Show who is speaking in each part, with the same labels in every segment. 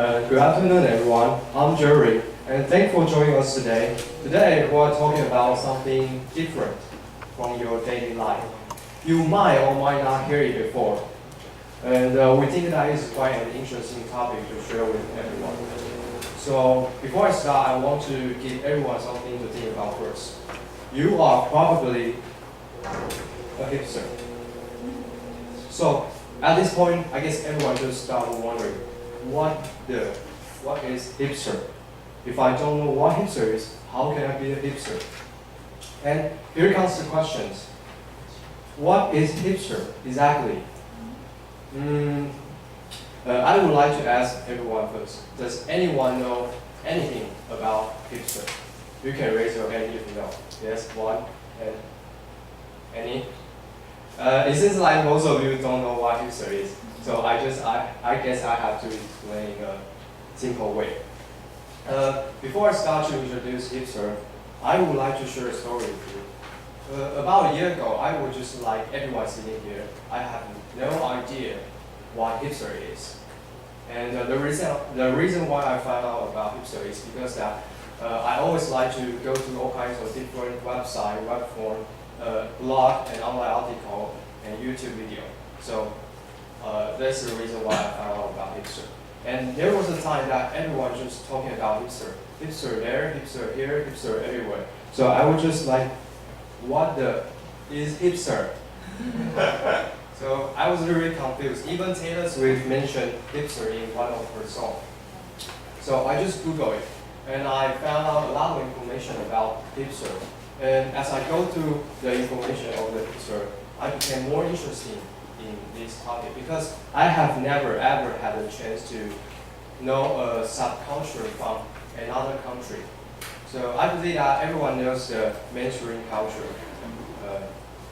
Speaker 1: Good afternoon, everyone. I'm Jerry, and thanks for joining us today. Today, we're talking about something different from your daily life. You might or might not hear it before, and we think that is quite an interesting topic to share with everyone. So, before I start, I want to give everyone something to think about first. You are probably a hipster. So, at this point, I guess everyone just start wondering, what is hipster? If I don't know what hipster is, how can I be a hipster? And here comes the questions. What is hipster exactly? I would like to ask everyone first. Does anyone know anything about hipster? You can raise your hand if you know. Yes, one. And any? It seems like most of you don't know what hipster is. So I guess I have to explain in a simple way. Before I start to introduce hipster, I would like to share a story with you. About a year ago, I was just like everyone sitting here. I have no idea what hipster is. And the reason why I found out about hipster is because that I always like to go to all kinds of different website, web form, blog and online article and YouTube video. So that's the reason why I found out about hipster. And there was a time that everyone just talking about hipster. Hipster there, hipster here, hipster everywhere. So I was just like, what the is hipster? So I was really confused. Even Taylor Swift mentioned hipster in one of her songs. So I just Googled it, and I found out a lot of information about hipster. And as I go through the information of the hipster, I became more interested in this topic because I have never ever had a chance to know a subculture from another country. So I believe that everyone knows the mainstream culture,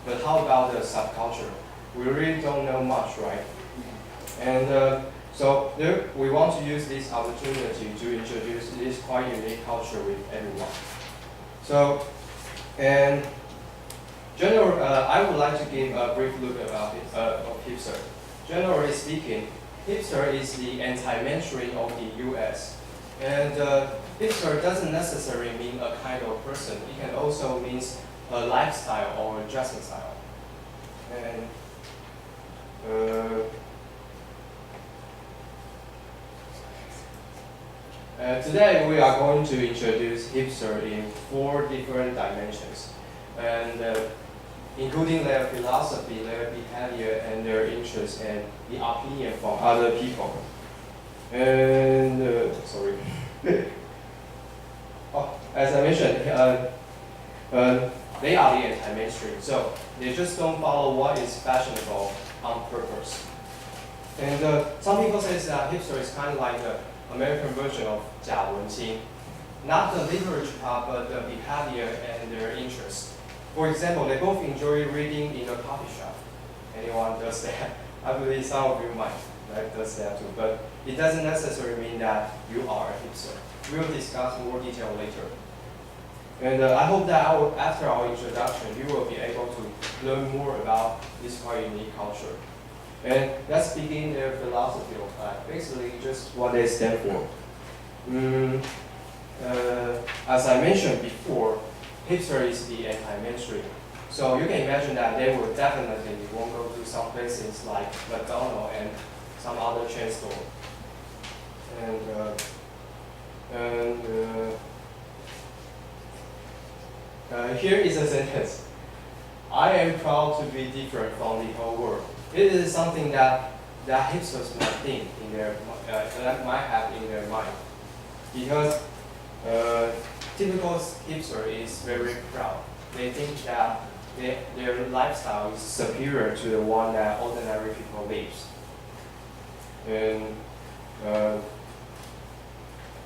Speaker 1: but how about the subculture? We really don't know much, right? And so we want to use this opportunity to introduce this quite unique culture with everyone. So, and general, I would like to give a brief look about of hipster. Generally speaking, hipster is the anti-mainstream of the US. And hipster doesn't necessarily mean a kind of person. It can also mean a lifestyle or a dressing style. And today we are going to introduce hipster in 4 different dimensions, and including their philosophy, their behavior, and their interests, and the opinion from other people. And sorry. As I mentioned, they are the anti-mainstream, so they just don't follow what is fashionable on purpose. And some people say that hipster is kind of like the American version of 假文青, not the literature part, but the behavior and their interests. For example, they both enjoy reading in a coffee shop. Anyone does that? I believe some of you might does that too, but it doesn't necessarily mean that you are a hipster. We'll discuss more detail later. And I hope that after our introduction, you will be able to learn more about this quite unique culture. And let's begin their philosophy of life, basically just what they stand for. As I mentioned before, hipster is the anti-mainstream. So you can imagine that they will definitely won't go to some places like McDonald's and some other chain store. Here is a sentence. I am proud to be different from the whole world. It is something that hipsters might think in their might have in their mind, because typical hipster is very proud. They think that their lifestyle is superior to the one that ordinary people lives, and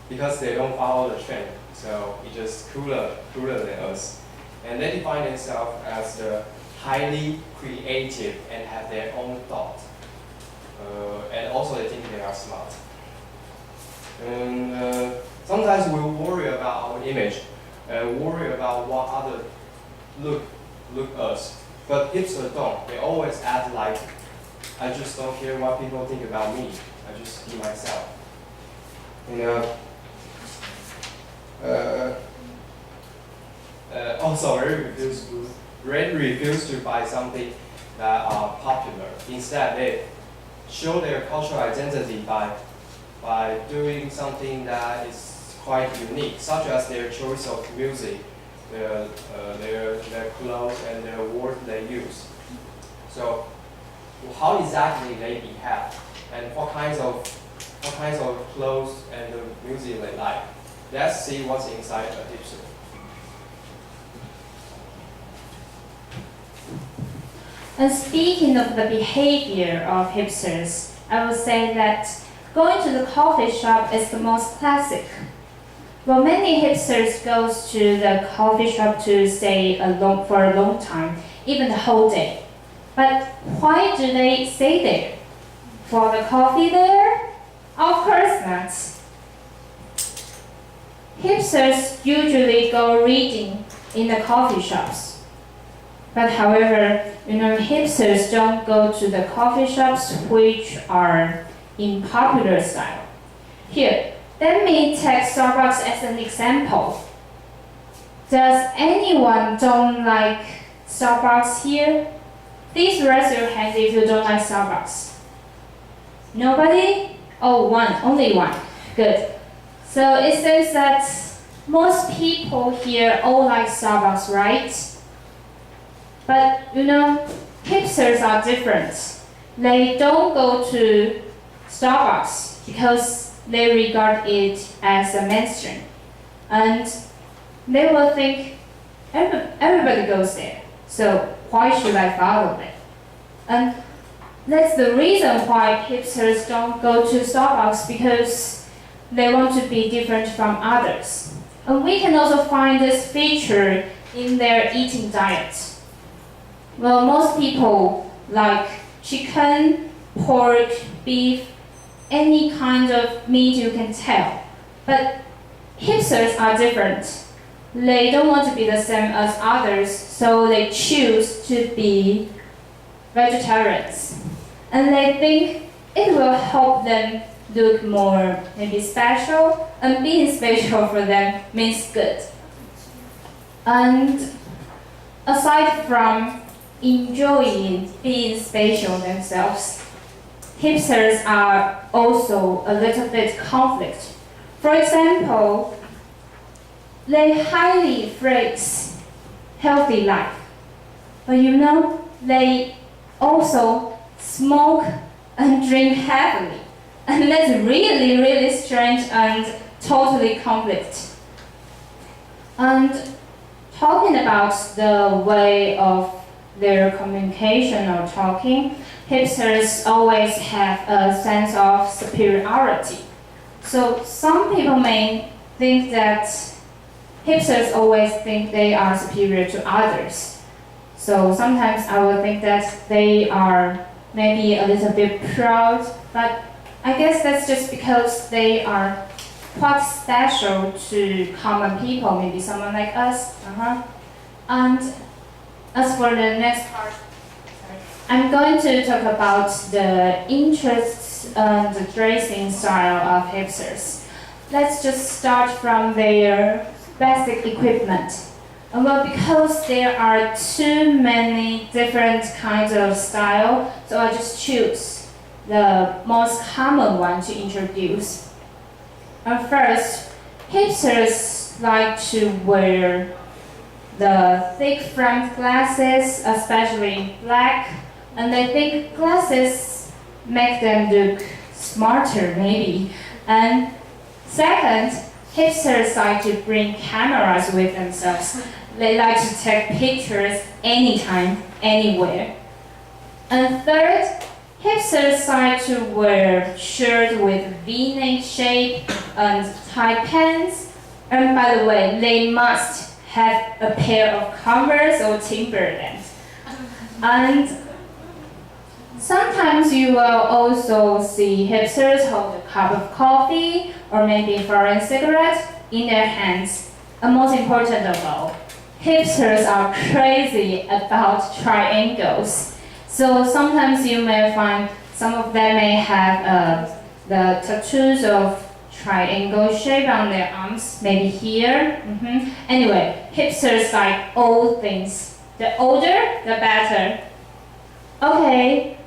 Speaker 1: because they don't follow the trend, so it's just cooler than us. And they define themselves as the highly creative and have their own thought. And also they think they are smart. And sometimes we worry about our image and worry about what others look us. But hipsters don't. They always act like, I just don't care what people think about me. I just be myself. you know, also refuse to buy something that are popular. Instead, they show their cultural identity by doing something that is quite unique, such as their choice of music, their clothes, and their words they use. So, how exactly they behave, and what kinds of clothes and the music they like. Let's see what's inside a hipster.
Speaker 2: And speaking of the behavior of hipsters, I would say that going to the coffee shop is the most classic. Well, many hipsters goes to the coffee shop to stay for a long time, even the whole day. But why do they stay there? For the coffee there? Of course not. Hipsters usually go reading in the coffee shops. But however, hipsters don't go to the coffee shops which are in popular style. Here, let me take Starbucks as an example. Does anyone don't like Starbucks here? Please raise your hand if you don't like Starbucks. Nobody? Oh, one, only one. Good. So it seems that most people here all like Starbucks, right? But hipsters are different. They don't go to Starbucks because they regard it as a mainstream. And they will think everybody goes there, so why should I follow them? And that's the reason why hipsters don't go to Starbucks, because they want to be different from others. And we can also find this feature in their eating diet. Well, most people like chicken, pork, beef, any kind of meat you can tell. But hipsters are different. They don't want to be the same as others, so they choose to be vegetarians. And they think it will help them look more maybe special, and being special for them means good. And aside from enjoying being special themselves, hipsters are also a little bit conflict. For example, they highly praise healthy life, but they also smoke and drink heavily, and that's really, really strange and totally conflict. And talking about the way of their communication or talking, hipsters always have a sense of superiority. So some people may think that hipsters always think they are superior to others. So sometimes I would think that they are maybe a little bit proud, but I guess that's just because they are quite special to common people, maybe someone like us. And as for the next part, I'm going to talk about the interests and the dressing style of hipsters. Let's just start from their basic equipment. Well, because there are too many different kinds of style, so I just choose the most common one to introduce. First, hipsters like to wear the thick framed glasses, especially black, and they think glasses make them look smarter maybe. And second, hipsters like to bring cameras with themselves. They like to take pictures anytime, anywhere. And third, hipsters like to wear shirts with V-neck shape and tight pants. And by the way, they must have a pair of Converse or Timberlands. And sometimes you will also see hipsters hold a cup of coffee or maybe a foreign cigarette in their hands. And most important of all, hipsters are crazy about triangles. So sometimes you may find some of them may have the tattoos of triangle shape on their arms, maybe here. Anyway, hipsters like old things. The older, the better. Okay,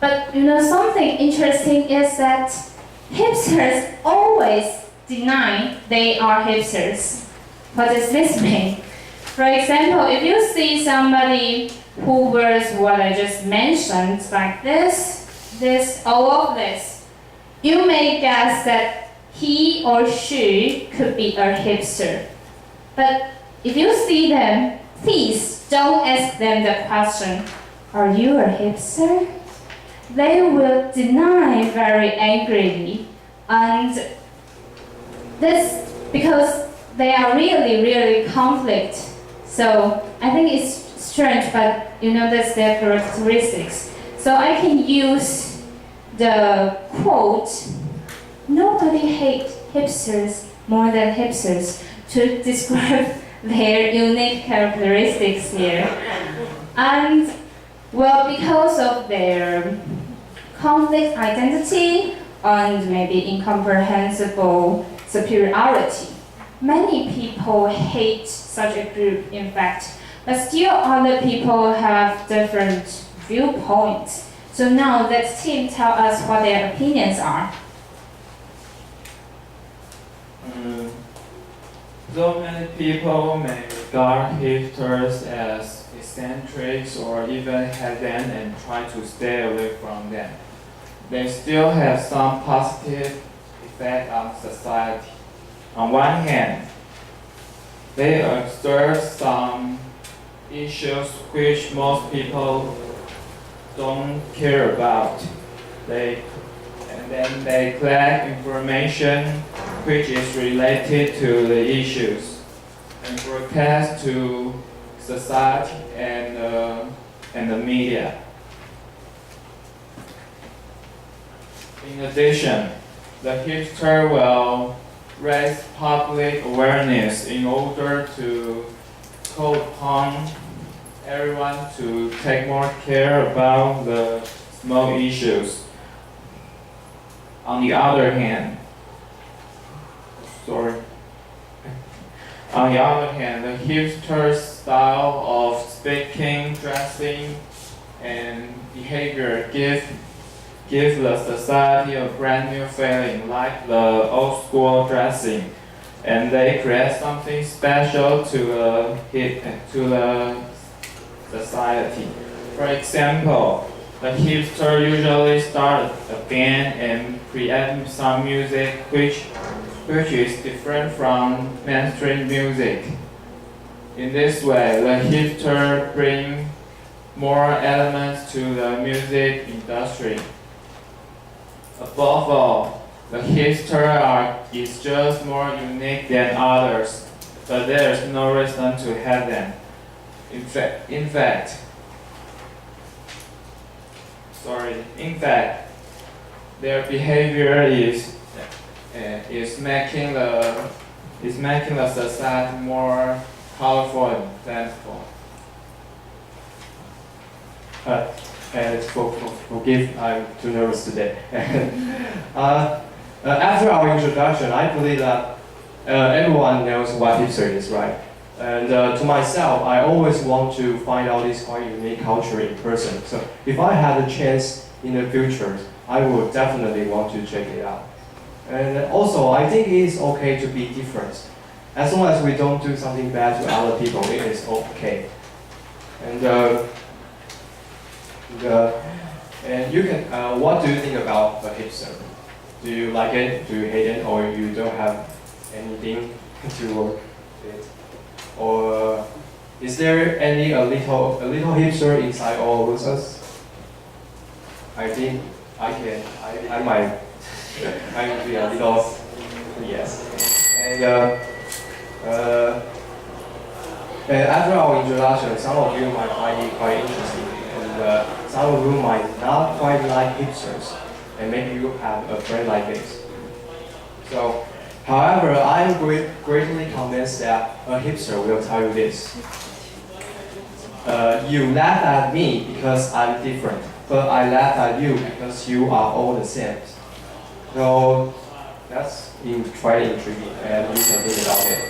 Speaker 2: but something interesting is that hipsters always deny they are hipsters. What does this mean? For example, if you see somebody who wears what I just mentioned, like this, all of this, you may guess that he or she could be a hipster. But if you see them, please don't ask them the question, are you a hipster? They will deny very angrily, and this because they are really, really conflict. So I think it's strange, but that's their characteristics. So I can use the quote, nobody hates hipsters more than hipsters, to describe their unique characteristics here. And well, because of their conflict identity and maybe incomprehensible superiority, many people hate such a group, in fact, but still other people have different viewpoints. So now let Tim tell us what their opinions are.
Speaker 3: Though many people may regard hipsters as eccentrics or even heathen and try to stay away from them, they still have some positive effect on society. On one hand, they observe some issues which most people don't care about. And then they collect information which is related to the issues and broadcast to society and the media. In addition, the hipster will raise public awareness in order to call upon everyone to take more care about the small issues. On the other hand, the hipster's style of speaking, dressing, and behavior give the society a brand new feeling, like the old school dressing, and they create something special to the society. For example, the hipster usually start a band and create some music which is different from mainstream music. In this way, the hipster bring more elements to the music industry. Above all, the hipster is just more unique than others, but there is no reason to hate them. In fact, their behavior is making the society more colorful and plentiful.
Speaker 1: And forgive, I'm too nervous today. After our introduction, I believe that everyone knows what hipster is, right? And to myself, I always want to find out this quite unique culture in person. So if I had a chance in the future, I would definitely want to check it out. And also, I think it is okay to be different. As long as we don't do something bad to other people, it is okay. And you can, what do you think about a hipster? Do you like it? Do you hate it? Or you don't have anything to work with? Or is there any a little hipster inside all of us? I think I might be a little, yes. And after our introduction, some of you might find it quite interesting, and some of you might not quite like hipsters, and maybe you have a friend like this. So, however, I'm greatly convinced that a hipster will tell you this. You laugh at me because I'm different, but I laugh at you because you are all the same. So quite intriguing, and you can think about it.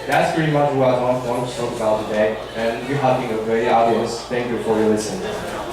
Speaker 1: That's pretty much what I want to talk about today, and you have been a great audience. Thank you for your listening.